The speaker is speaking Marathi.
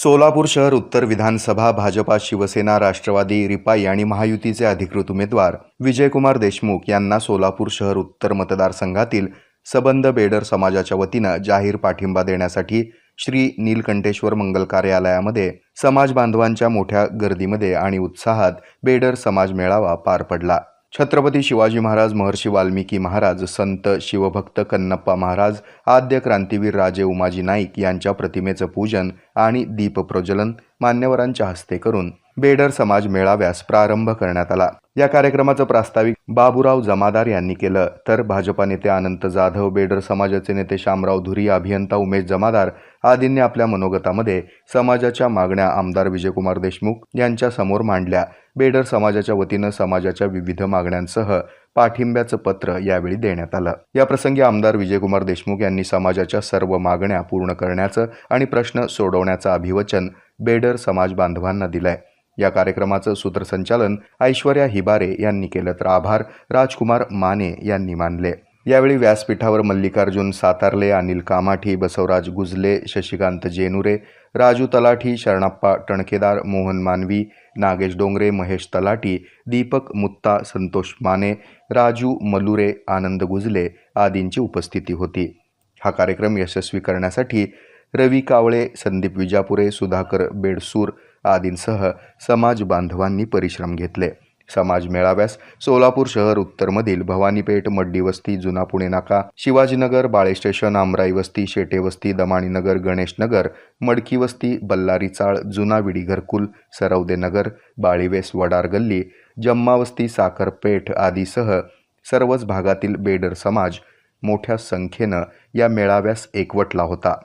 सोलापूर शहर उत्तर विधानसभा भाजपा, शिवसेना, राष्ट्रवादी, रिपाई आणि महायुतीचे अधिकृत उमेदवार विजयकुमार देशमुख यांना सोलापूर शहर उत्तर मतदारसंघातील सबंध बेडर समाजाच्या वतीनं जाहीर पाठिंबा देण्यासाठी श्री नीलकंठेश्वर मंगल कार्यालयामध्ये समाज बांधवांच्या मोठ्या गर्दीमध्ये आणि उत्साहात बेडर समाज मेळावा पार पडला। छत्रपती शिवाजी महाराज, महर्षी वाल्मिकी महाराज, संत शिवभक्त कन्नप्पा महाराज, आद्य क्रांतीवीर राजे उमाजी नाईक यांच्या प्रतिमेचं पूजन आणि दीप प्रज्वलन मान्यवरांच्या हस्ते करून बेडर समाज मेळाव्यास प्रारंभ करण्यात आला। या कार्यक्रमाचं प्रास्ताविक बाबूराव जमादार यांनी केलं, तर भाजपा नेते अनंत जाधव, बेडर समाजाचे नेते शामराव धुरी, अभियंता उमेश जमादार आदींनी आपल्या मनोगतामध्ये समाजाच्या मागण्या आमदार विजयकुमार देशमुख यांच्या समोर मांडल्या। बेडर समाजाच्या वतीनं समाजाच्या विविध मागण्यांसह पाठिंब्याचं पत्र यावेळी देण्यात आलं। या प्रसंगी आमदार विजयकुमार देशमुख यांनी समाजाच्या सर्व मागण्या पूर्ण करण्याचं आणि प्रश्न सोडवण्याचं अभिवचन बेडर समाज बांधवांना दिलंय। या कार्यक्रमाचं सूत्रसंचालन ऐश्वर्या हिबारे यांनी केलं, तर आभार राजकुमार माने यांनी मानले। यावेळी व्यासपीठावर मल्लिकार्जुन सातारले, अनिल कामाठी, बसवराज गुजले, शशिकांत जेनुरे, राजू तलाठी, शरणप्पा टणकेदार, मोहन मानवी, नागेश डोंगरे, महेश तलाटी, दीपक मुत्ता, संतोष माने, राजू मलुरे, आनंद गुजले आदींची उपस्थिती होती। हा कार्यक्रम यशस्वी करण्यासाठी रवी कावळे, संदीप विजापुरे, सुधाकर बेडसूर आदींसह समाज बांधवांनी परिश्रम घेतले। समाज मेळाव्यास सोलापूर शहर उत्तरमधील भवानीपेठ, मड्डी वस्ती, जुना पुणे नाका, शिवाजीनगर, बाळे स्टेशन, आमराई वस्ती, शेटे वस्ती, दमाणीनगर, गणेश नगर, मडकी वस्ती, बल्लारी चाळ, जुना विडी घरकुल, सरवदे नगर, बाळीवेस, वडार गल्ली, जम्मा वस्ती, साखरपेठ आदीसह सर्वच भागातील बेडर समाज मोठ्या संख्येनं या मेळाव्यास एकवटला होता।